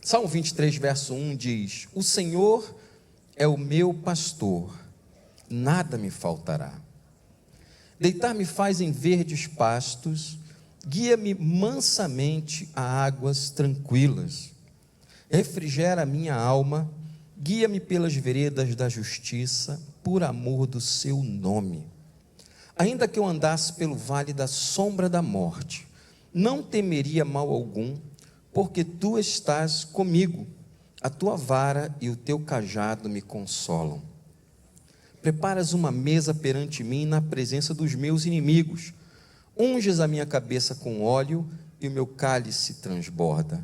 Salmo 23, verso 1 diz: o Senhor é o meu pastor, nada me faltará. Deitar-me faz em verdes pastos, guia-me mansamente a águas tranquilas. Refrigera a minha alma, guia-me pelas veredas da justiça, por amor do seu nome. Ainda que eu andasse pelo vale da sombra da morte, não temeria mal algum, porque tu estás comigo, a tua vara e o teu cajado me consolam. Preparas uma mesa perante mim na presença dos meus inimigos, unges a minha cabeça com óleo e o meu cálice transborda.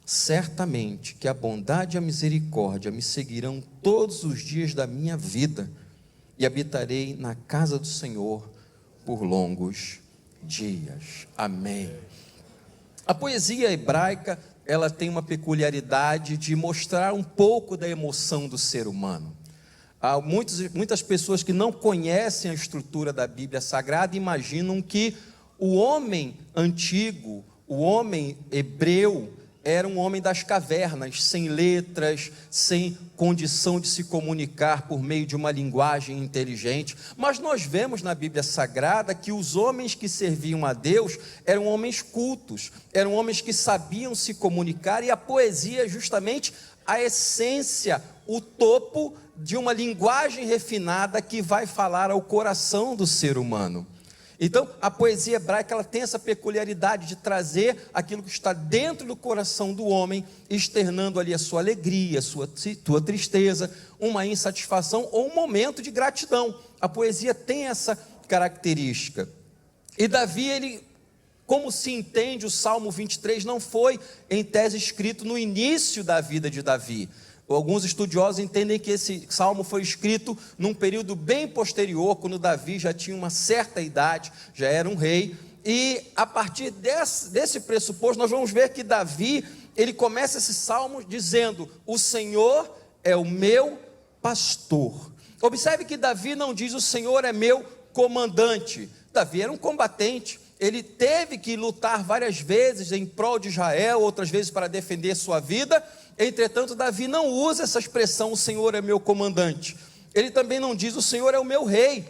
Certamente que a bondade e a misericórdia me seguirão todos os dias da minha vida, e habitarei na casa do Senhor por longos dias. Amém. A poesia hebraica, ela tem uma peculiaridade de mostrar um pouco da emoção do ser humano. Há muitas pessoas que não conhecem a estrutura da Bíblia Sagrada imaginam que o homem antigo, o homem hebreu, era um homem das cavernas, sem letras, sem condição de se comunicar por meio de uma linguagem inteligente. Mas nós vemos na Bíblia Sagrada que os homens que serviam a Deus eram homens cultos, eram homens que sabiam se comunicar, e a poesia é justamente a essência, o topo de uma linguagem refinada que vai falar ao coração do ser humano. Então, a poesia hebraica, ela tem essa peculiaridade de trazer aquilo que está dentro do coração do homem, externando ali a sua alegria, a sua tristeza, uma insatisfação ou um momento de gratidão. A poesia tem essa característica. E Davi, ele, como se entende, o Salmo 23 não foi, em tese, escrito no início da vida de Davi. Alguns estudiosos entendem que esse salmo foi escrito num período bem posterior, quando Davi já tinha uma certa idade, já era um rei, e a partir desse pressuposto, nós vamos ver que Davi, ele começa esse salmo dizendo: o Senhor é o meu pastor. Observe que Davi não diz: o Senhor é meu comandante. Davi era um combatente, ele teve que lutar várias vezes em prol de Israel, outras vezes para defender sua vida. Entretanto, Davi não usa essa expressão: o Senhor é meu comandante. Ele também não diz: o Senhor é o meu rei.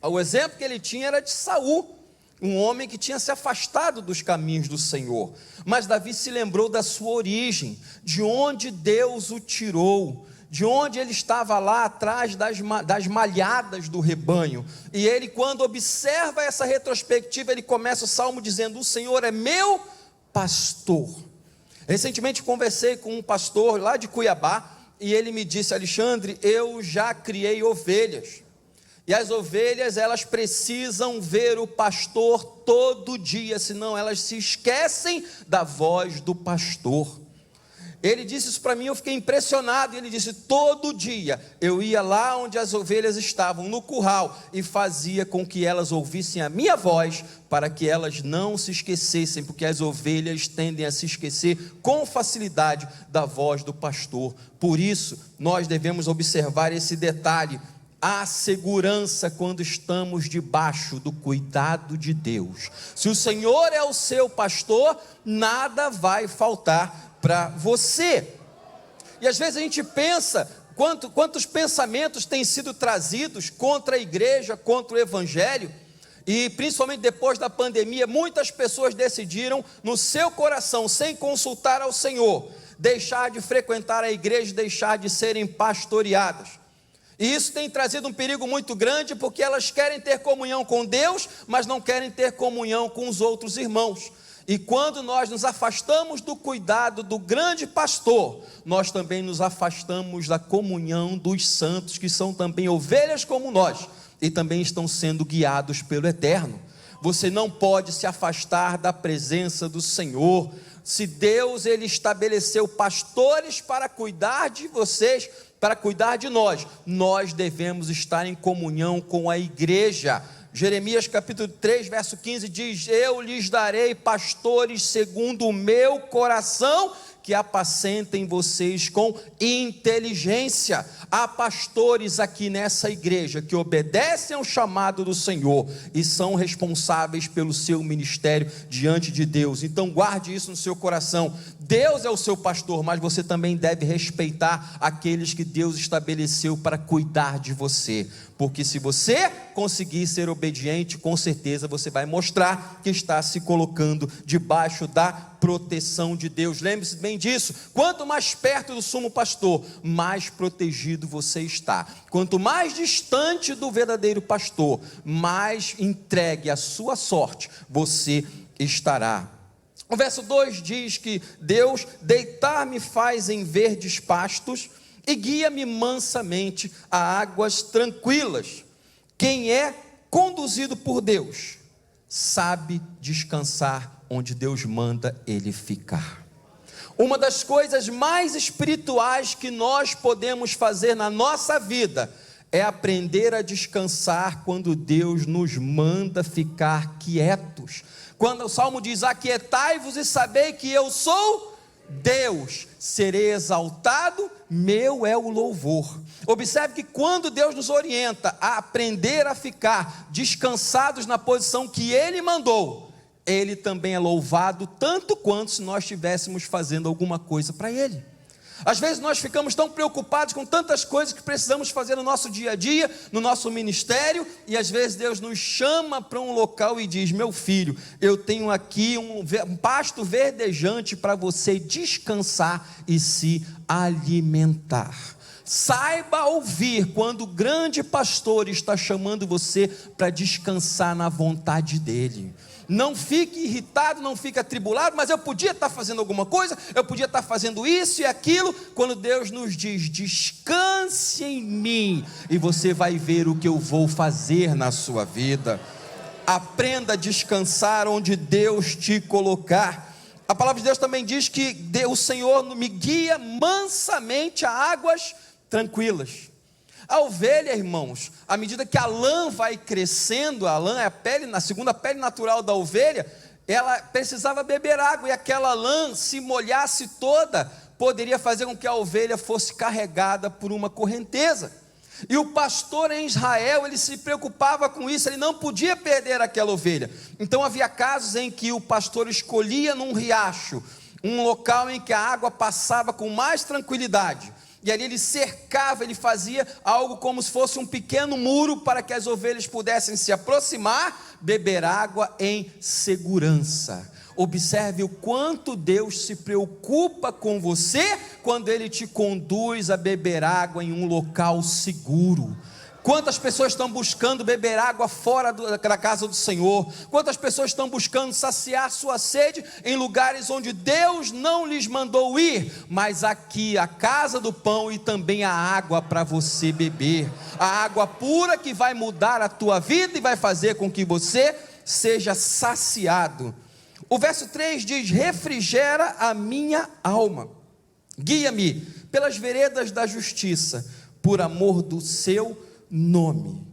O exemplo que ele tinha era de Saul, um homem que tinha se afastado dos caminhos do Senhor. Mas Davi se lembrou da sua origem, de onde Deus o tirou, de onde ele estava lá atrás das malhadas do rebanho. E ele, quando observa essa retrospectiva, ele começa o salmo dizendo: o Senhor é meu pastor. Recentemente conversei com um pastor lá de Cuiabá, e ele me disse: Alexandre, eu já criei ovelhas, e as ovelhas, elas precisam ver o pastor todo dia, senão elas se esquecem da voz do pastor. Ele disse isso para mim, eu fiquei impressionado. Ele disse: todo dia eu ia lá onde as ovelhas estavam, no curral, e fazia com que elas ouvissem a minha voz, para que elas não se esquecessem, porque as ovelhas tendem a se esquecer com facilidade da voz do pastor. Por isso, nós devemos observar esse detalhe: a segurança quando estamos debaixo do cuidado de Deus. Se o Senhor é o seu pastor, nada vai faltar para você. E às vezes a gente pensa, quantos pensamentos têm sido trazidos contra a igreja, contra o evangelho, e principalmente depois da pandemia, muitas pessoas decidiram no seu coração, sem consultar ao Senhor, deixar de frequentar a igreja, deixar de serem pastoreadas. E isso tem trazido um perigo muito grande, porque elas querem ter comunhão com Deus, mas não querem ter comunhão com os outros irmãos. E quando nós nos afastamos do cuidado do grande pastor, nós também nos afastamos da comunhão dos santos, que são também ovelhas como nós, e também estão sendo guiados pelo Eterno. Você não pode se afastar da presença do Senhor. Se Deus, ele estabeleceu pastores para cuidar de vocês, para cuidar de nós, nós devemos estar em comunhão com a igreja. Jeremias capítulo 3, verso 15 diz: eu lhes darei pastores segundo o meu coração, que apacentem vocês com inteligência. Há pastores aqui nessa igreja que obedecem ao chamado do Senhor e são responsáveis pelo seu ministério diante de Deus. Então guarde isso no seu coração. Deus é o seu pastor, mas você também deve respeitar aqueles que Deus estabeleceu para cuidar de você, porque se você conseguir ser obediente, com certeza você vai mostrar que está se colocando debaixo da proteção de Deus. Lembre-se bem disso: quanto mais perto do sumo pastor, mais protegido você está. Quanto mais distante do verdadeiro pastor, mais entregue à sua sorte você estará. O verso 2 diz que Deus: deitar-me faz em verdes pastos e guia-me mansamente a águas tranquilas. Quem é conduzido por Deus sabe descansar onde Deus manda ele ficar. Uma das coisas mais espirituais que nós podemos fazer na nossa vida é aprender a descansar quando Deus nos manda ficar quietos. Quando o Salmo diz: aquietai-vos e sabei que eu sou Deus, serei exaltado, meu é o louvor. Observe que quando Deus nos orienta a aprender a ficar descansados na posição que Ele mandou, Ele também é louvado tanto quanto se nós estivéssemos fazendo alguma coisa para Ele. Às vezes nós ficamos tão preocupados com tantas coisas que precisamos fazer no nosso dia a dia, no nosso ministério, e às vezes Deus nos chama para um local e diz: meu filho, eu tenho aqui um pasto verdejante para você descansar e se alimentar. Saiba ouvir quando o grande pastor está chamando você para descansar na vontade dEle. Não fique irritado, não fique atribulado: mas eu podia estar fazendo alguma coisa, eu podia estar fazendo isso e aquilo. Quando Deus nos diz: descanse em mim, e você vai ver o que eu vou fazer na sua vida. Aprenda a descansar onde Deus te colocar. A palavra de Deus também diz que o Senhor me guia mansamente a águas tranquilas. A ovelha, irmãos, à medida que a lã vai crescendo, a lã é a pele, a segunda pele natural da ovelha, ela precisava beber água, e aquela lã, se molhasse toda, poderia fazer com que a ovelha fosse carregada por uma correnteza. E o pastor em Israel, ele se preocupava com isso, ele não podia perder aquela ovelha. Então havia casos em que o pastor escolhia num riacho, um local em que a água passava com mais tranquilidade, e ali ele cercava, ele fazia algo como se fosse um pequeno muro para que as ovelhas pudessem se aproximar, beber água em segurança. Observe o quanto Deus se preocupa com você quando Ele te conduz a beber água em um local seguro. Quantas pessoas estão buscando beber água fora da casa do Senhor? Quantas pessoas estão buscando saciar sua sede em lugares onde Deus não lhes mandou ir? Mas aqui, a casa do pão e também a água para você beber. A água pura que vai mudar a tua vida e vai fazer com que você seja saciado. O verso 3 diz: refrigera a minha alma. Guia-me pelas veredas da justiça, por amor do seu nome.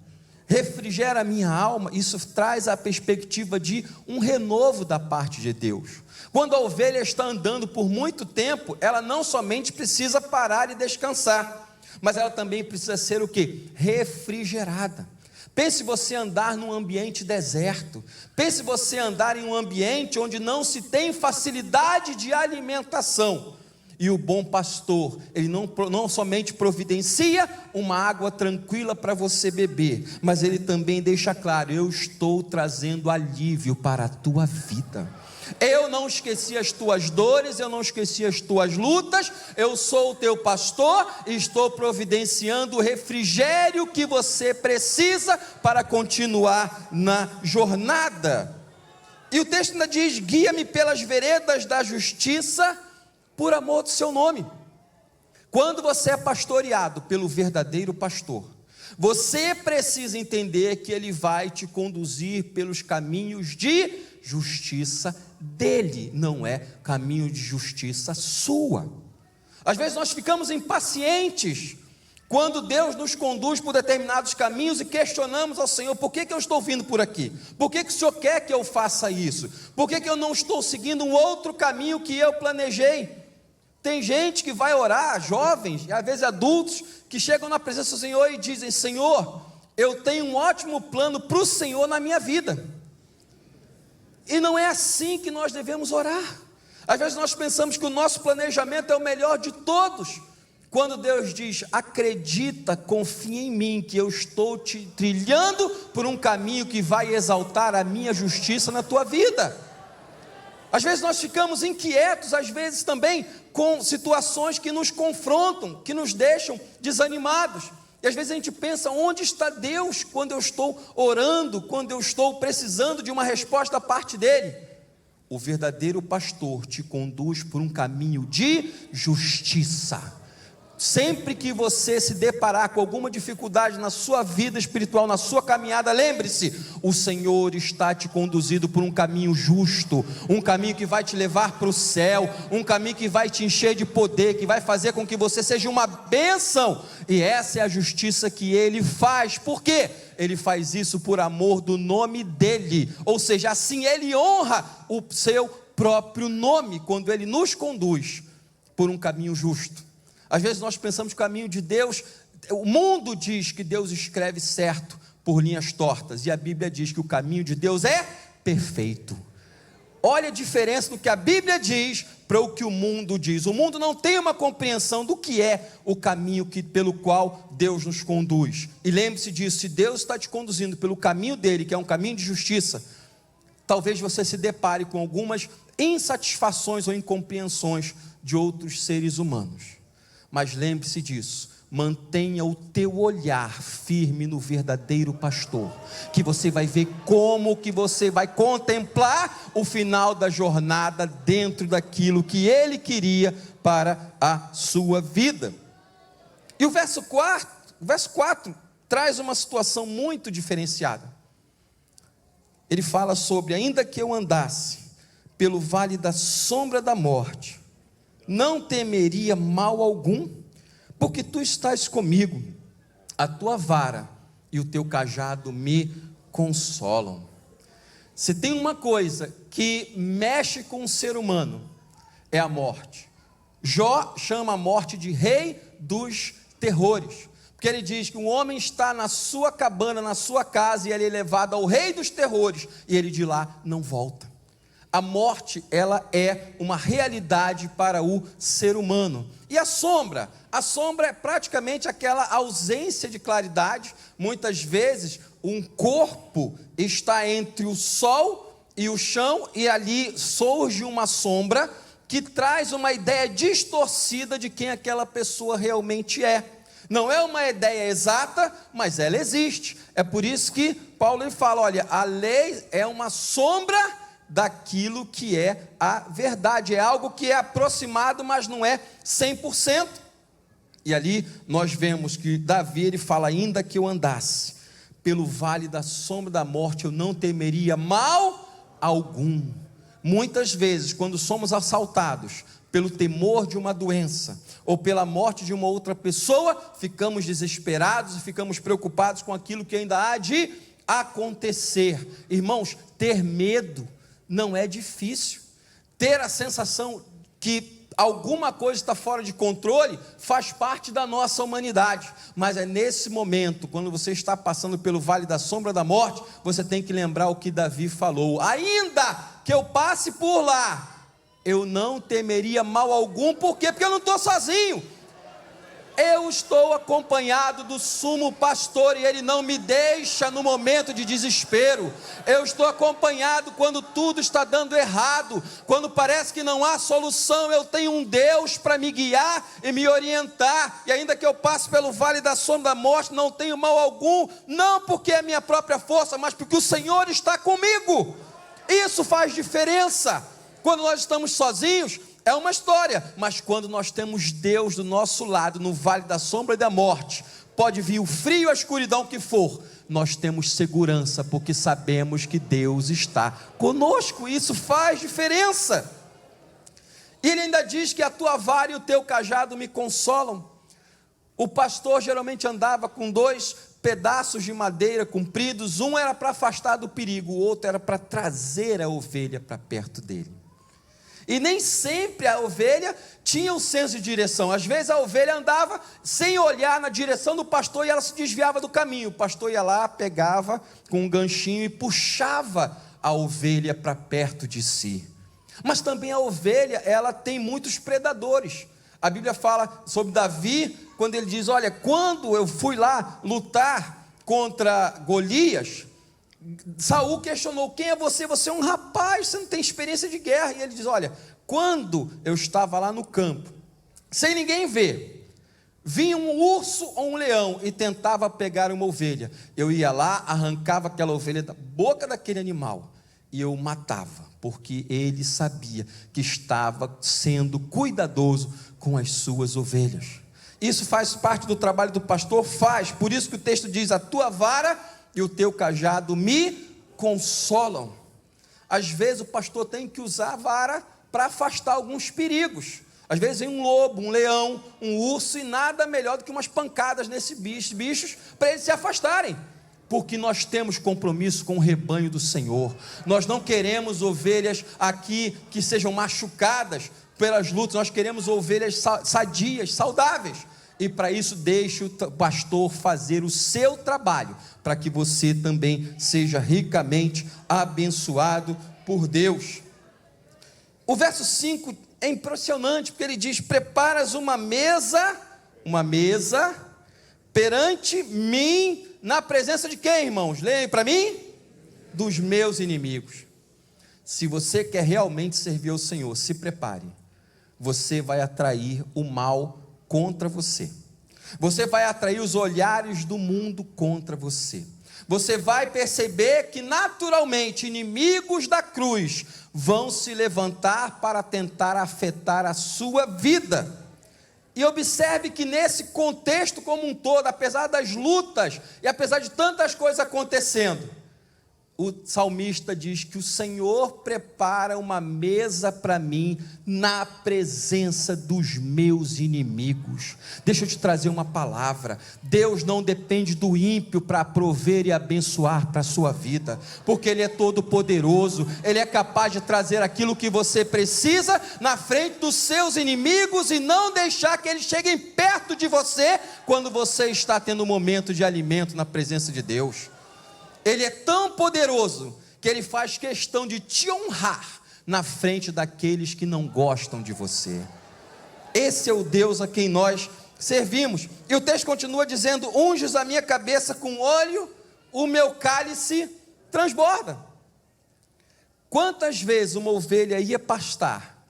Refrigera a minha alma. Isso traz a perspectiva de um renovo da parte de Deus. Quando a ovelha está andando por muito tempo, ela não somente precisa parar e descansar, mas ela também precisa ser o quê? Refrigerada. Pense você andar num ambiente deserto. Pense você andar em um ambiente onde não se tem facilidade de alimentação. E o bom pastor, ele não somente providencia uma água tranquila para você beber, mas ele também deixa claro: eu estou trazendo alívio para a tua vida. Eu não esqueci as tuas dores, eu não esqueci as tuas lutas, eu sou o teu pastor e estou providenciando o refrigério que você precisa para continuar na jornada. E o texto ainda diz: guia-me pelas veredas da justiça, por amor do seu nome. Quando você é pastoreado pelo verdadeiro pastor, você precisa entender que ele vai te conduzir pelos caminhos de justiça dele, não é caminho de justiça sua. Às vezes nós ficamos impacientes quando Deus nos conduz por determinados caminhos e questionamos ao Senhor: por que eu estou vindo por aqui? Por que o Senhor quer que eu faça isso? Por que eu não estou seguindo um outro caminho que eu planejei? Tem gente que vai orar, jovens e às vezes adultos, que chegam na presença do Senhor e dizem: Senhor, eu tenho um ótimo plano para o Senhor na minha vida. E não é assim que nós devemos orar. Às vezes nós pensamos que o nosso planejamento é o melhor de todos, quando Deus diz: acredita, confia em mim, que eu estou te trilhando por um caminho que vai exaltar a minha justiça na tua vida. Às vezes nós ficamos inquietos, às vezes também com situações que nos confrontam, que nos deixam desanimados. E às vezes a gente pensa: onde está Deus quando eu estou orando, quando eu estou precisando de uma resposta da parte dele? O verdadeiro pastor te conduz por um caminho de justiça. Sempre que você se deparar com alguma dificuldade na sua vida espiritual, na sua caminhada, lembre-se: o Senhor está te conduzindo por um caminho justo, um caminho que vai te levar para o céu, um caminho que vai te encher de poder, que vai fazer com que você seja uma bênção. E essa é a justiça que Ele faz. Por quê? Ele faz isso por amor do nome dEle, ou seja, assim Ele honra o seu próprio nome, quando Ele nos conduz por um caminho justo. Às vezes nós pensamos que o caminho de Deus, o mundo diz que Deus escreve certo por linhas tortas, e a Bíblia diz que o caminho de Deus é perfeito. Olha a diferença do que a Bíblia diz para o que o mundo diz. O mundo não tem uma compreensão do que é o caminho pelo qual Deus nos conduz. E lembre-se disso: se Deus está te conduzindo pelo caminho dele, que é um caminho de justiça, talvez você se depare com algumas insatisfações ou incompreensões de outros seres humanos. Mas lembre-se disso: mantenha o teu olhar firme no verdadeiro pastor, que você vai ver como que você vai contemplar o final da jornada dentro daquilo que Ele queria para a sua vida. E o verso 4 traz uma situação muito diferenciada. Ele fala sobre: ainda que eu andasse pelo vale da sombra da morte, não temeria mal algum, porque tu estás comigo, a tua vara e o teu cajado me consolam. Se tem uma coisa que mexe com o ser humano, é a morte. Jó chama a morte de rei dos terrores, porque ele diz que um homem está na sua cabana, na sua casa, e ele é levado ao rei dos terrores, e ele de lá não volta. A morte, ela é uma realidade para o ser humano. E a sombra é praticamente aquela ausência de claridade. Muitas vezes um corpo está entre o sol e o chão, e ali surge uma sombra que traz uma ideia distorcida de quem aquela pessoa realmente é. Não é uma ideia exata, mas ela existe. É por isso que Paulo fala: olha, a lei é uma sombra daquilo que é a verdade, é algo que é aproximado, mas não é 100%. E ali nós vemos que Davi, ele fala: ainda que eu andasse pelo vale da sombra da morte, eu não temeria mal algum. Muitas vezes, quando somos assaltados pelo temor de uma doença, ou pela morte de uma outra pessoa, ficamos desesperados e ficamos preocupados com aquilo que ainda há de acontecer. Irmãos, ter medo não é difícil. Ter a sensação que alguma coisa está fora de controle faz parte da nossa humanidade, mas é nesse momento, quando você está passando pelo vale da sombra da morte, você tem que lembrar o que Davi falou: ainda que eu passe por lá, eu não temeria mal algum. Por quê? Porque eu não estou sozinho. Eu estou acompanhado do sumo pastor, e ele não me deixa no momento de desespero. Eu estou acompanhado quando tudo está dando errado, quando parece que não há solução. Eu tenho um Deus para me guiar e me orientar. E ainda que eu passe pelo vale da sombra da morte, não tenho mal algum, não porque é minha própria força, mas porque o Senhor está comigo. Isso faz diferença. Quando nós estamos sozinhos, é uma história, mas quando nós temos Deus do nosso lado, no vale da sombra e da morte, pode vir o frio, a escuridão que for, nós temos segurança, porque sabemos que Deus está conosco. Isso faz diferença. E ele ainda diz que a tua vara e o teu cajado me consolam. O pastor geralmente andava com 2 pedaços de madeira compridos, um era para afastar do perigo, o outro era para trazer a ovelha para perto dele. E nem sempre a ovelha tinha um senso de direção. Às vezes a ovelha andava sem olhar na direção do pastor e ela se desviava do caminho. O pastor ia lá, pegava com um ganchinho e puxava a ovelha para perto de si. Mas também a ovelha, ela tem muitos predadores. A Bíblia fala sobre Davi, quando ele diz: olha, quando eu fui lá lutar contra Golias, Saul questionou: quem é você? Você é um rapaz, você não tem experiência de guerra. E ele diz: olha, quando eu estava lá no campo, sem ninguém ver, vinha um urso ou um leão e tentava pegar uma ovelha, eu ia lá, arrancava aquela ovelha da boca daquele animal e eu matava, porque ele sabia que estava sendo cuidadoso com as suas ovelhas. Isso faz parte do trabalho do pastor? Faz. Por isso que o texto diz: a tua vara e o teu cajado me consolam. Às vezes o pastor tem que usar a vara para afastar alguns perigos. Às vezes vem um lobo, um leão, um urso, e nada melhor do que umas pancadas nesses bichos para eles se afastarem. Porque nós temos compromisso com o rebanho do Senhor. Nós não queremos ovelhas aqui que sejam machucadas pelas lutas. Nós queremos ovelhas sadias, saudáveis. E para isso deixe o pastor fazer o seu trabalho, para que você também seja ricamente abençoado por Deus. O verso 5 é impressionante, porque ele diz: preparas uma mesa perante mim, na presença de quem, irmãos? Leia para mim: dos meus inimigos. Se você quer realmente servir ao Senhor, se prepare. Você vai atrair o mal contra você. Você vai atrair os olhares do mundo contra você. Você vai perceber que naturalmente inimigos da cruz vão se levantar para tentar afetar a sua vida. E observe que nesse contexto como um todo, apesar das lutas e apesar de tantas coisas acontecendo, o salmista diz que o Senhor prepara uma mesa para mim na presença dos meus inimigos. Deixa eu te trazer uma palavra: Deus não depende do ímpio para prover e abençoar para a sua vida, porque Ele é todo poderoso, Ele é capaz de trazer aquilo que você precisa na frente dos seus inimigos e não deixar que eles cheguem perto de você quando você está tendo um momento de alimento na presença de Deus. Ele é tão poderoso que Ele faz questão de te honrar na frente daqueles que não gostam de você. Esse é o Deus a quem nós servimos. E o texto continua dizendo: unges a minha cabeça com óleo, o meu cálice transborda. Quantas vezes uma ovelha ia pastar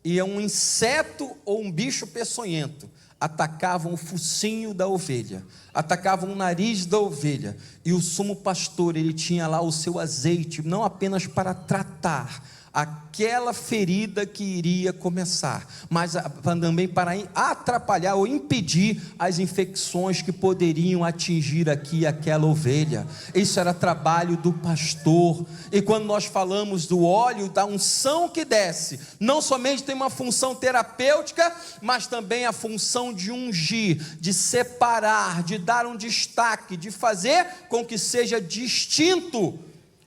e um inseto ou um bicho peçonhento atacavam o focinho da ovelha, atacavam o nariz da ovelha, e o sumo pastor, ele tinha lá o seu azeite, não apenas para tratar aquela ferida que iria começar, mas também para atrapalhar ou impedir as infecções que poderiam atingir aqui aquela ovelha. Isso era trabalho do pastor. E quando nós falamos do óleo, da unção que desce, não somente tem uma função terapêutica, mas também a função de ungir, de separar, de dar um destaque, de fazer com que seja distinto.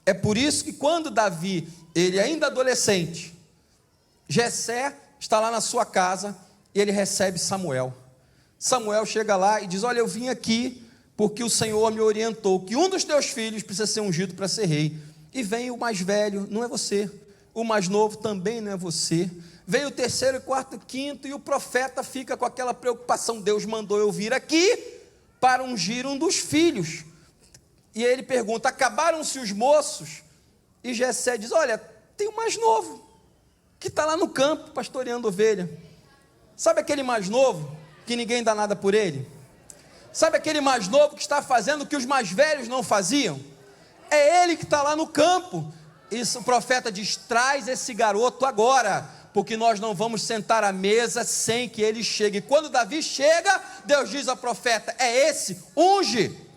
É por isso que quando Davi, ele ainda adolescente, Jessé está lá na sua casa e ele recebe Samuel. Samuel chega lá e diz: olha, eu vim aqui porque o Senhor me orientou que um dos teus filhos precisa ser ungido para ser rei. E vem o mais velho, não é você. O mais novo também não é você. Vem o terceiro, e quarto, e quinto, e o profeta fica com aquela preocupação: Deus mandou eu vir aqui para ungir um dos filhos. E ele pergunta: acabaram-se os moços? E Jessé diz: olha, tem o mais novo, que está lá no campo, pastoreando ovelha. Sabe aquele mais novo, que ninguém dá nada por ele? Sabe aquele mais novo que está fazendo o que os mais velhos não faziam? É ele que está lá no campo. E o profeta diz: traz esse garoto agora, porque nós não vamos sentar à mesa sem que ele chegue. E quando Davi chega, Deus diz ao profeta: é esse, unge.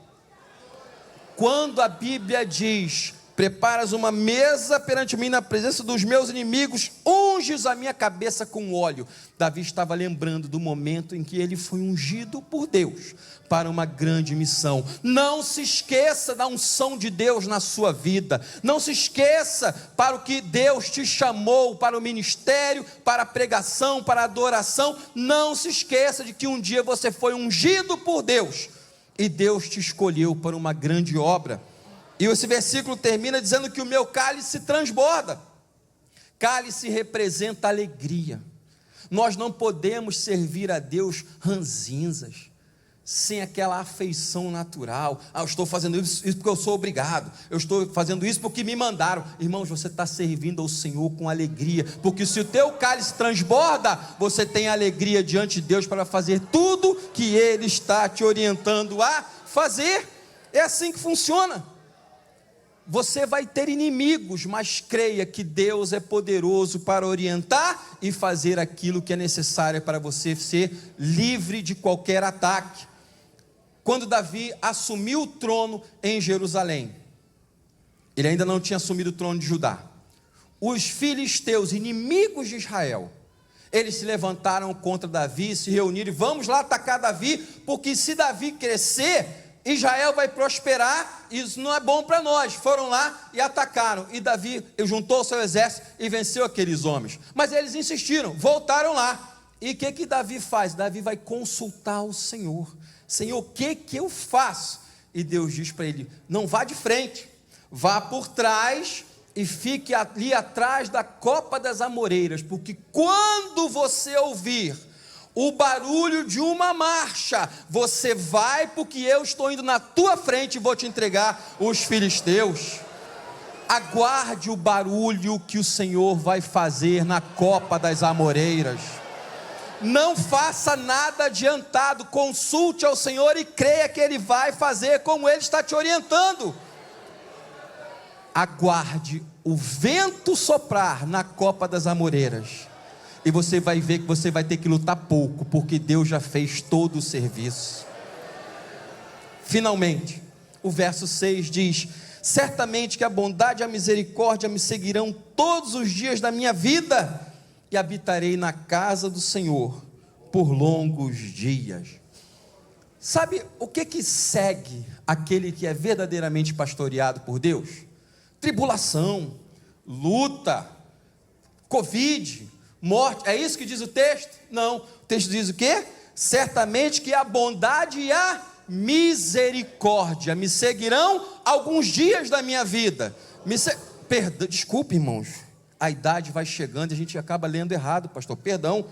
Quando a Bíblia diz: preparas uma mesa perante mim na presença dos meus inimigos, unges a minha cabeça com óleo, Davi estava lembrando do momento em que ele foi ungido por Deus para uma grande missão. Não se esqueça da unção de Deus na sua vida. Não se esqueça para o que Deus te chamou, para o ministério, para a pregação, para a adoração. Não se esqueça de que um dia você foi ungido por Deus e Deus te escolheu para uma grande obra. E esse versículo termina dizendo que o meu cálice transborda. Cálice representa alegria. Nós não podemos servir a Deus ranzinzas, sem aquela afeição natural. Eu estou fazendo isso porque eu sou obrigado, eu estou fazendo isso porque me mandaram. Irmãos, você está servindo ao Senhor com alegria, porque se o teu cálice transborda, você tem alegria diante de Deus para fazer tudo que Ele está te orientando a fazer. É assim que funciona. Você vai ter inimigos, mas creia que Deus é poderoso para orientar e fazer aquilo que é necessário para você ser livre de qualquer ataque. Quando Davi assumiu o trono em Jerusalém, ele ainda não tinha assumido o trono de Judá. Os filisteus, inimigos de Israel, eles se levantaram contra Davi, se reuniram e vamos lá atacar Davi, porque se Davi crescer, Israel vai prosperar, isso não é bom para nós. Foram lá e atacaram, e Davi juntou o seu exército e venceu aqueles homens, mas eles insistiram, voltaram lá, e o que Davi faz? Davi vai consultar o Senhor. Senhor, o que eu faço? E Deus diz para ele, não vá de frente, vá por trás e fique ali atrás da copa das amoreiras, porque quando você ouvir o barulho de uma marcha, você vai, porque eu estou indo na tua frente e vou te entregar os filisteus. Aguarde o barulho que o Senhor vai fazer na copa das amoreiras. Não faça nada adiantado, consulte ao Senhor e creia que Ele vai fazer como Ele está te orientando. Aguarde o vento soprar na copa das amoreiras, e você vai ver que você vai ter que lutar pouco, porque Deus já fez todo o serviço. Finalmente, o verso 6 diz: certamente que a bondade e a misericórdia me seguirão todos os dias da minha vida, e habitarei na casa do Senhor por longos dias. Sabe o que segue aquele que é verdadeiramente pastoreado por Deus? Tribulação, luta, Covid, morte. É isso que diz o texto? Não, o texto diz o quê? Certamente que a bondade e a misericórdia me seguirão alguns dias da minha vida. Desculpe, irmãos, a idade vai chegando e a gente acaba lendo errado, pastor, perdão.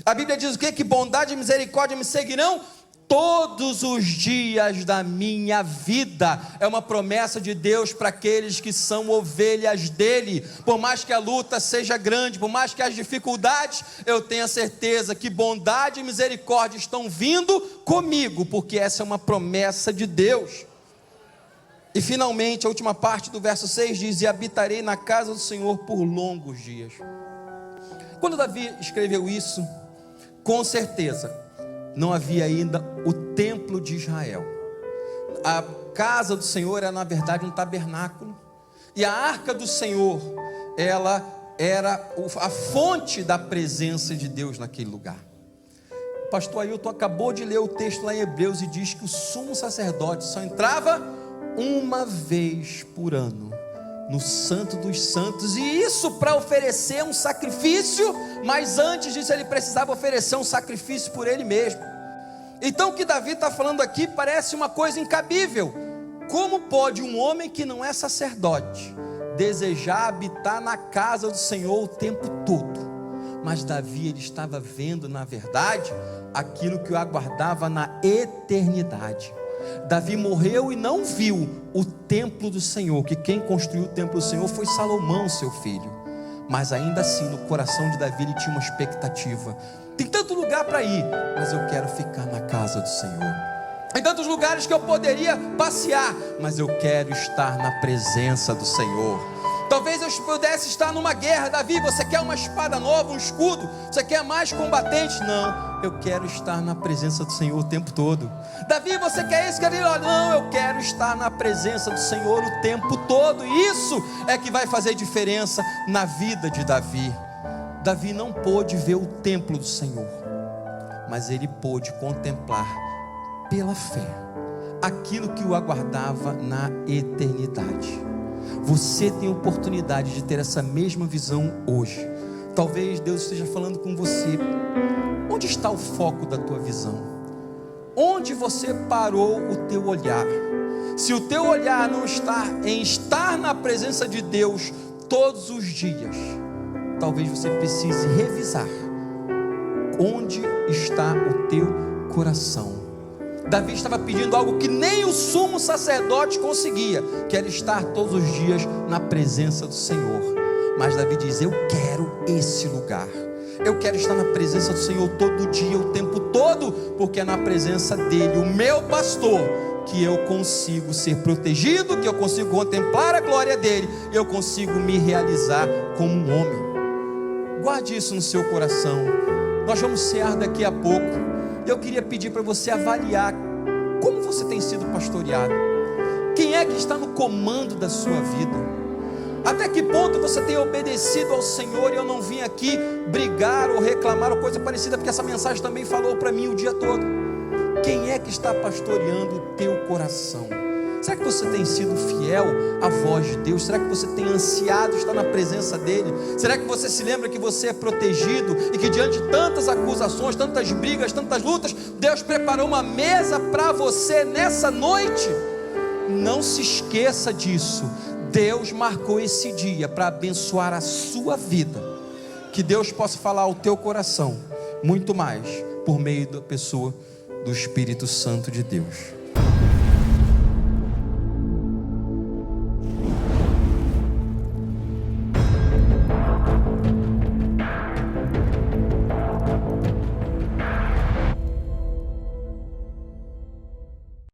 A Bíblia diz o quê? Que bondade e misericórdia me seguirão todos os dias da minha vida. É uma promessa de Deus para aqueles que são ovelhas dele. Por mais que a luta seja grande, por mais que as dificuldades, eu tenho a certeza que bondade e misericórdia estão vindo comigo, porque essa é uma promessa de Deus. E finalmente a última parte do verso 6 diz: e habitarei na casa do Senhor por longos dias. Quando Davi escreveu isso, com certeza não havia ainda o templo de Israel. A casa do Senhor era na verdade um tabernáculo, e a arca do Senhor, ela era a fonte da presença de Deus naquele lugar. O pastor Ailton acabou de ler o texto lá em Hebreus e diz que o sumo sacerdote só entrava uma vez por ano no Santo dos Santos, e isso para oferecer um sacrifício, mas antes disso ele precisava oferecer um sacrifício por ele mesmo. Então o que Davi está falando aqui parece uma coisa incabível. Como pode um homem que não é sacerdote desejar habitar na casa do Senhor o tempo todo? Mas Davi, ele estava vendo na verdade aquilo que o aguardava na eternidade. Davi morreu e não viu o templo do Senhor, que quem construiu o templo do Senhor foi Salomão, seu filho. Mas ainda assim, no coração de Davi, ele tinha uma expectativa. Tem tanto lugar para ir, mas eu quero ficar na casa do Senhor. Tem tantos lugares que eu poderia passear, mas eu quero estar na presença do Senhor. Talvez eu pudesse estar numa guerra. Davi, você quer uma espada nova, um escudo? Você quer mais combatentes? Não, eu quero estar na presença do Senhor o tempo todo. Davi, você quer isso? Não, eu quero estar na presença do Senhor o tempo todo. E isso é que vai fazer diferença na vida de Davi. Davi não pôde ver o templo do Senhor, mas ele pôde contemplar pela fé aquilo que o aguardava na eternidade. Você tem oportunidade de ter essa mesma visão hoje. Talvez Deus esteja falando com você. Onde está o foco da tua visão? Onde você parou o teu olhar? Se o teu olhar não está em estar na presença de Deus todos os dias, talvez você precise revisar onde está o teu coração. Davi estava pedindo algo que nem o sumo sacerdote conseguia, que era estar todos os dias na presença do Senhor. Mas Davi diz: eu quero esse lugar, eu quero estar na presença do Senhor todo dia, o tempo todo, porque é na presença dele, o meu pastor, que eu consigo ser protegido, que eu consigo contemplar a glória dele, e eu consigo me realizar como um homem. Guarde isso no seu coração. Nós vamos cear daqui a pouco. Eu queria pedir para você avaliar como você tem sido pastoreado. Quem é que está no comando da sua vida? Até que ponto você tem obedecido ao Senhor? E eu não vim aqui brigar ou reclamar ou coisa parecida, porque essa mensagem também falou para mim o dia todo. Quem é que está pastoreando o teu coração? Será que você tem sido fiel à voz de Deus? Será que você tem ansiado estar na presença dEle? Será que você se lembra que você é protegido e que diante de tantas acusações, tantas brigas, tantas lutas, Deus preparou uma mesa para você nessa noite? Não se esqueça disso. Deus marcou esse dia para abençoar a sua vida. Que Deus possa falar ao teu coração muito mais por meio da pessoa do Espírito Santo de Deus.